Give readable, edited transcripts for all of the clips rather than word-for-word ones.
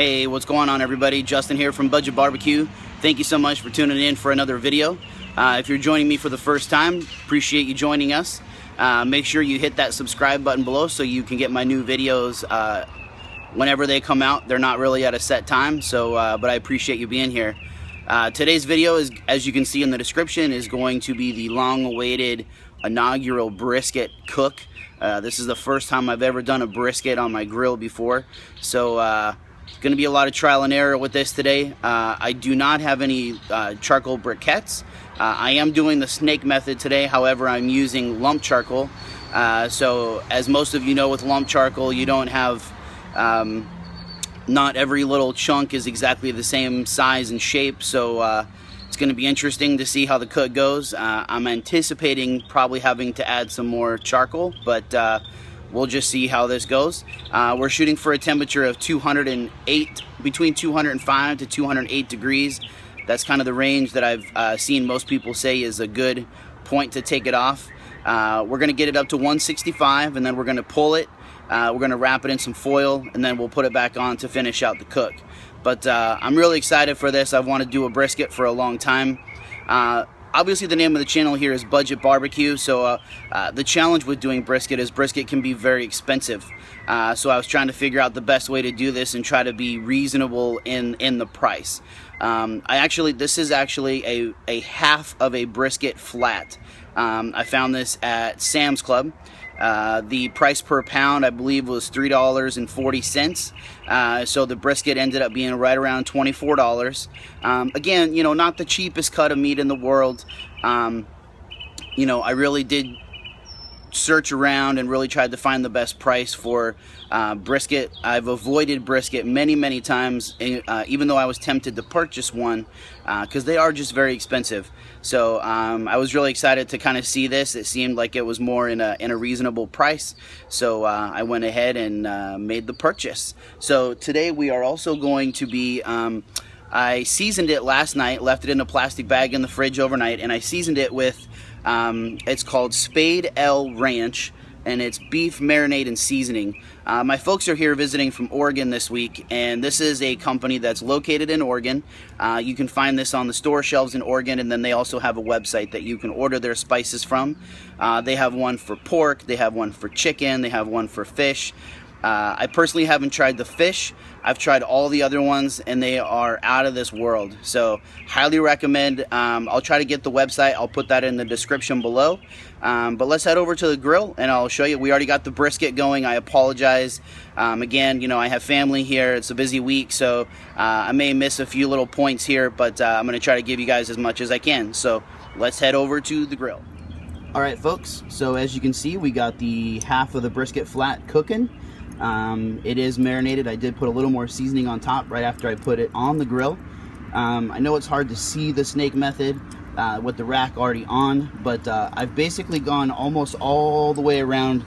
Hey, what's going on, everybody? Justin here from Budget Barbecue. Thank you so much for tuning in for another video. If you're joining me for the first time, appreciate you joining us. Make sure you hit that subscribe button below so you can get my new videos whenever they come out. They're not really at a set time, so but I appreciate you being here. Today's video is, as you can see in the description, is going to be the long-awaited inaugural brisket cook. This is the first time I've ever done a brisket on my grill before, so it's going to be a lot of trial and error with this today. I do not have any charcoal briquettes. I am doing the snake method today. However, I'm using lump charcoal. So as most of you know, with lump charcoal, you don't have not every little chunk is exactly the same size and shape. So it's going to be interesting to see how the cook goes. I'm anticipating probably having to add some more charcoal, but we'll just see how this goes. We're shooting for a temperature of 208, between 205 to 208 degrees. That's kind of the range that I've seen most people say is a good point to take it off. We're going to get it up to 165, and then we're going to pull it. We're going to wrap it in some foil, and then we'll put it back on to finish out the cook. But I'm really excited for this. I've wanted to do a brisket for a long time. Obviously, the name of the channel here is Budget Barbecue, so the challenge with doing brisket is brisket can be very expensive. So I was trying to figure out the best way to do this and try to be reasonable in the price. This is actually a half of a brisket flat. I found this at Sam's Club. The price per pound, I believe, was $3.40. So the brisket ended up being right around $24. Again, you know, not the cheapest cut of meat in the world. You know, I really did search around and really tried to find the best price for brisket. I've avoided brisket many times, even though I was tempted to purchase one, because they are just very expensive. So I was really excited to kind of see this. It seemed like it was more in a reasonable price, so I went ahead and made the purchase. So today we are also going to be I seasoned it last night, left it in a plastic bag in the fridge overnight, and I seasoned it with it's called Spade L Ranch, and it's beef marinade and seasoning. My folks are here visiting from Oregon this week, and this is a company that's located in Oregon. You can find this on the store shelves in Oregon, and then they also have a website that you can order their spices from. They have one for pork, they have one for chicken, they have one for fish. I personally haven't tried the fish. I've tried all the other ones, and they are out of this world. So highly recommend. I'll try to get the website. I'll put that in the description below. But let's head over to the grill, and I'll show you. We already got the brisket going. I apologize. Again, you know, I have family here. It's a busy week, so I may miss a few little points here, but I'm going to try to give you guys as much as I can. So let's head over to the grill. All right, folks. So as you can see, we got the half of the brisket flat cooking. It is marinated. I did put a little more seasoning on top right after I put it on the grill. I know it's hard to see the snake method with the rack already on, but I've basically gone almost all the way around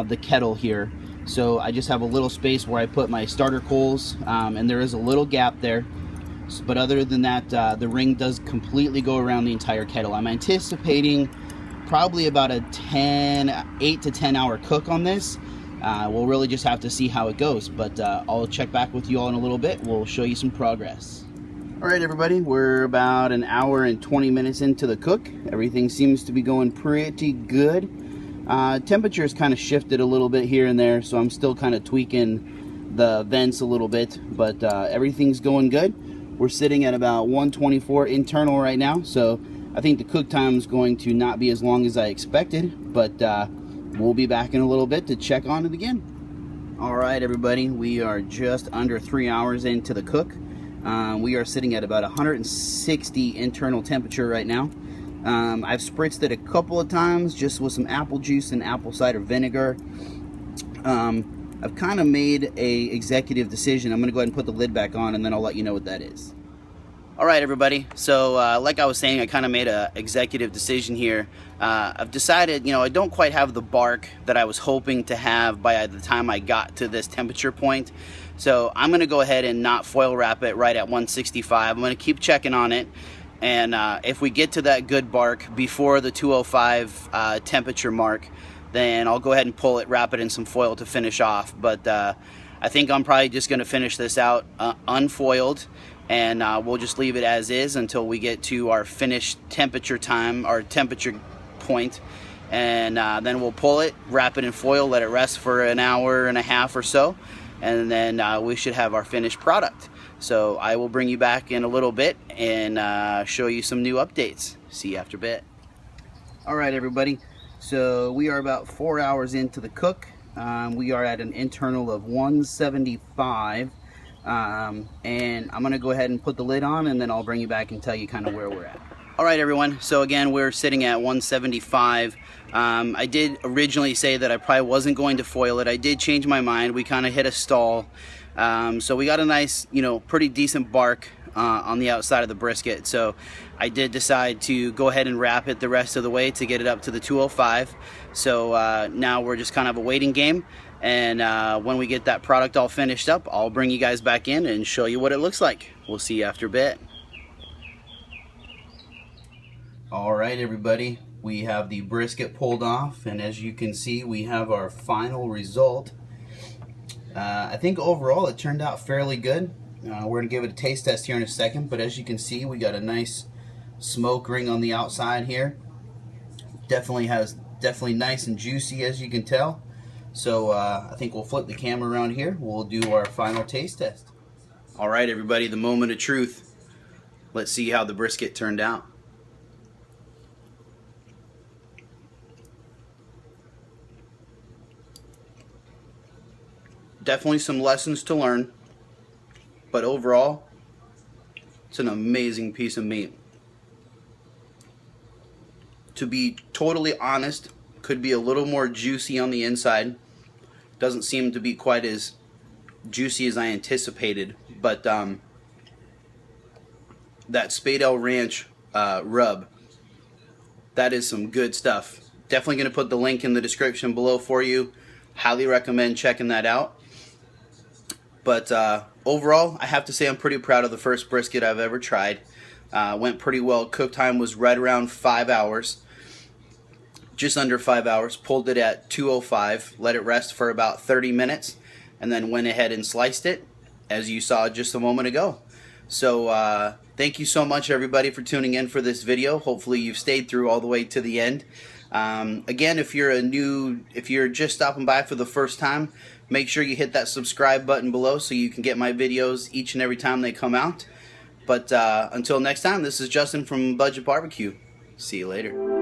the kettle here. So I just have a little space where I put my starter coals, and there is a little gap there. But other than that, the ring does completely go around the entire kettle. I'm anticipating probably about a 8 to 10 hour cook on this. We'll really just have to see how it goes, but I'll check back with you all in a little bit. We'll show you some progress. All right, everybody, we're about an hour and 20 minutes into the cook. Everything seems to be going pretty good. Temperature's kind of shifted a little bit here and there, so I'm still kind of tweaking the vents a little bit, but everything's going good. We're sitting at about 124 internal right now, so I think the cook time is going to not be as long as I expected, but we'll be back in a little bit to check on it again. All right, everybody, we are just under 3 hours into the cook. We are sitting at about 160 internal temperature right now. I've spritzed it a couple of times just with some apple juice and apple cider vinegar. I've kind of made a executive decision. I'm going to go ahead and put the lid back on, and then I'll let you know what that is. All right, everybody, so like I was saying, I kind of made an executive decision here. I've decided, you know, I don't quite have the bark that I was hoping to have by the time I got to this temperature point. So I'm going to go ahead and not foil wrap it right at 165. I'm going to keep checking on it. And if we get to that good bark before the 205 temperature mark, then I'll go ahead and pull it, wrap it in some foil to finish off. But I think I'm probably just going to finish this out unfoiled, and we'll just leave it as is until we get to our finished temperature time, our temperature point, and then we'll pull it, wrap it in foil, let it rest for an hour and a half or so, and then we should have our finished product. So I will bring you back in a little bit and show you some new updates. See you after a bit. Alright everybody, so we are about 4 hours into the cook. We are at an internal of 175, and I'm going to go ahead and put the lid on, and then I'll bring you back and tell you kind of where we're at. Alright everyone, so again we're sitting at 175. I did originally say that I probably wasn't going to foil it. I did change my mind. We kind of hit a stall. So we got a nice, pretty decent bark on the outside of the brisket. So I did decide to go ahead and wrap it the rest of the way to get it up to the 205. So now we're just kind of a waiting game. And when we get that product all finished up, I'll bring you guys back in and show you what it looks like. We'll see you after a bit. Alright everybody, we have the brisket pulled off, and as you can see we have our final result. I think overall it turned out fairly good. We're going to give it a taste test here in a second, but as you can see we got a nice smoke ring on the outside here. Definitely nice and juicy, as you can tell. So I think we'll flip the camera around here. We'll do our final taste test. Alright everybody, the moment of truth. Let's see how the brisket turned out. Definitely some lessons to learn, but overall, it's an amazing piece of meat. To be totally honest, could be a little more juicy on the inside. Doesn't seem to be quite as juicy as I anticipated, but that Spade Ranch rub, that is some good stuff. Definitely going to put the link in the description below for you. Highly recommend checking that out. But overall, I have to say I'm pretty proud of the first brisket I've ever tried. Went pretty well. Cook time was right around 5 hours. Just under 5 hours. Pulled it at 205. Let it rest for about 30 minutes. And then went ahead and sliced it, as you saw just a moment ago. So thank you so much everybody for tuning in for this video. Hopefully you've stayed through all the way to the end. Again, if you're just stopping by for the first time, make sure you hit that subscribe button below so you can get my videos each and every time they come out. But until next time, this is Justin from Budget Barbecue. See you later.